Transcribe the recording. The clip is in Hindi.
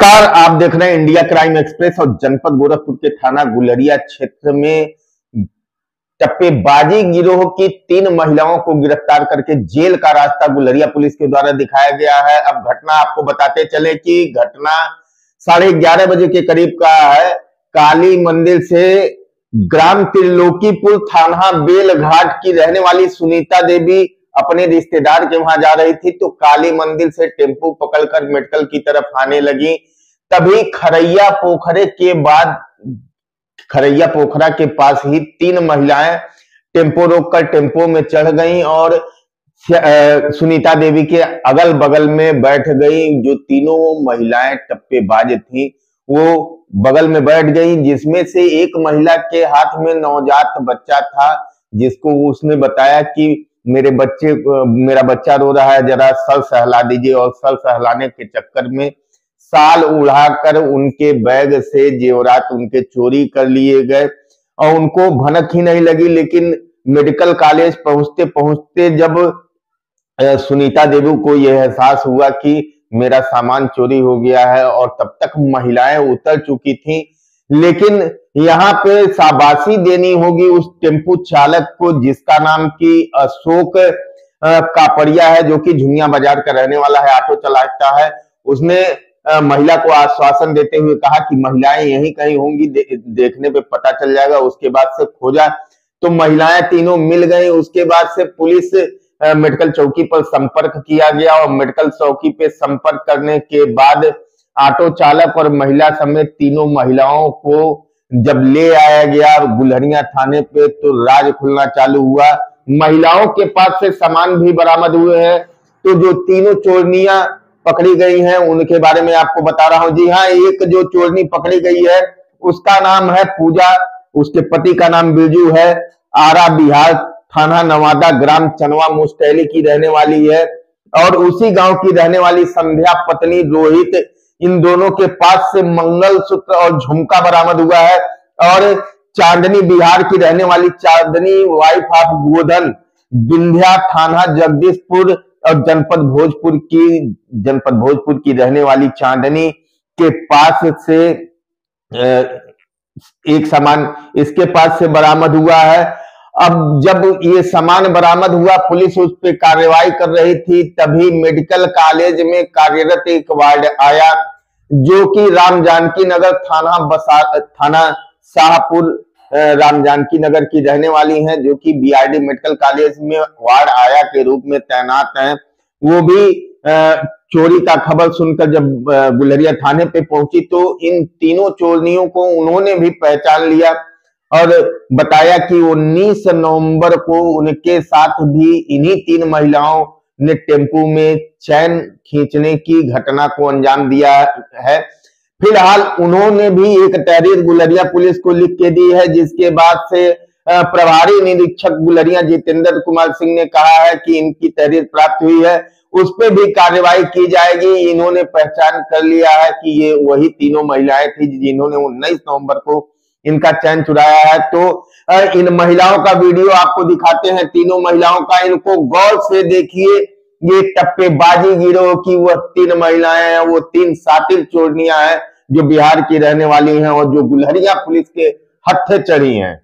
नमस्कार, आप देख रहे हैं इंडिया क्राइम एक्सप्रेस। और जनपद गोरखपुर के थाना गुलरिया क्षेत्र में टप्पेबाजी गिरोह की 3 महिलाओं को गिरफ्तार करके जेल का रास्ता गुलरिया पुलिस के द्वारा दिखाया गया है। अब घटना आपको बताते चले कि घटना 11:30 बजे के करीब का है। काली मंदिर से ग्राम त्रिलोकीपुर थाना बेलघाट की रहने वाली सुनीता देवी अपने रिश्तेदार के वहां जा रही थी, तो काली मंदिर से टेम्पू पकड़कर मेडिकल की तरफ आने लगी। तभी खरैया पोखरा के पास ही 3 महिलाएं टेम्पो रोककर टेम्पो में चढ़ गईं और सुनीता देवी के अगल बगल में बैठ गई। जो तीनों महिलाएं टप्पेबाज थी वो बगल में बैठ गई, जिसमें से एक महिला के हाथ में नवजात बच्चा था, जिसको उसने बताया कि मेरा बच्चा रो रहा है, जरा सर सहला दीजिए। और सर सहलाने के चक्कर में साल उड़ाकर उनके बैग से जेवरात उनके चोरी कर लिए गए और उनको भनक ही नहीं लगी। लेकिन मेडिकल कॉलेज पहुंचते पहुंचते जब सुनीता देवी को यह एहसास हुआ कि मेरा सामान चोरी हो गया है, और तब तक महिलाएं उतर चुकी थी, लेकिन यहाँ पे शाबाशी देनी होगी उस टेम्पू चालक को, जिसका नाम की अशोक कापड़िया है, जो कि झुनिया बाजार का रहने वाला है, ऑटो चलाता है। उसने महिला को आश्वासन देते हुए कहा कि महिलाएं यहीं कहीं होंगी, देखने पे पता चल जाएगा। उसके बाद से खोजा तो महिलाएं तीनों मिल गई। उसके बाद से पुलिस मेडिकल चौकी पर संपर्क किया गया, और मेडिकल चौकी पे संपर्क करने के बाद ऑटो चालक और महिला समेत तीनों महिलाओं को जब ले आया गया गुलरिया थाने पे, तो राज खुलना चालू हुआ। महिलाओं के पास से सामान भी बरामद हुए हैं। तो जो तीनों चोरनियां पकड़ी गई हैं उनके बारे में आपको बता रहा हूं। जी हाँ, एक जो चोरनी पकड़ी गई है उसका नाम है पूजा, उसके पति का नाम बिरजू है। आरा बिहार थाना नवादा ग्राम चनवा मुस्टैली की रहने वाली है, और उसी गांव की रहने वाली संध्या पत्नी रोहित। इन दोनों के पास से मंगलसूत्र और झुमका बरामद हुआ है। और चांदनी बिहार की रहने वाली चांदनी वाइफ ऑफ गोधन, विंध्या थाना जगदीशपुर और जनपद भोजपुर की रहने वाली चांदनी के पास से एक सामान इसके पास से बरामद हुआ है। अब जब ये सामान बरामद हुआ, पुलिस उस पर कार्रवाई कर रही थी, तभी मेडिकल कॉलेज में कार्यरत एक वार्ड आया, जो कि राम जानकी नगर थाना शाहपुर राम जानकी नगर की रहने वाली हैं, जो कि बीआरडी मेडिकल कॉलेज में वार्ड आया के रूप में तैनात हैं। वो भी चोरी का खबर सुनकर जब गुलरिया थाने पे पहुंची, तो इन तीनों चोरनियों को उन्होंने भी पहचान लिया और बताया कि 19 नवंबर को उनके साथ भी इन्हीं 3 महिलाओं ने टेम्पू में चैन खींचने की घटना को अंजाम दिया है। फिलहाल उन्होंने भी एक तहरीर गुलरिया पुलिस को लिख के दी है, जिसके बाद से प्रभारी निरीक्षक गुलरिया जितेंद्र कुमार सिंह ने कहा है कि इनकी तहरीर प्राप्त हुई है, उस पर भी कार्रवाई की जाएगी। इन्होंने पहचान कर लिया है कि ये वही तीनों महिलाएं थी जिन्होंने 19 नवंबर को इनका चैन चुराया है। तो इन महिलाओं का वीडियो आपको दिखाते हैं, तीनों महिलाओं का। इनको गौर से देखिए, ये टप्पेबाजी गिरोह की वह 3 महिलाएं हैं, वो 3 शातिर चोरनियां हैं जो बिहार की रहने वाली हैं और जो गुलरिया पुलिस के हत्थे चढ़ी हैं।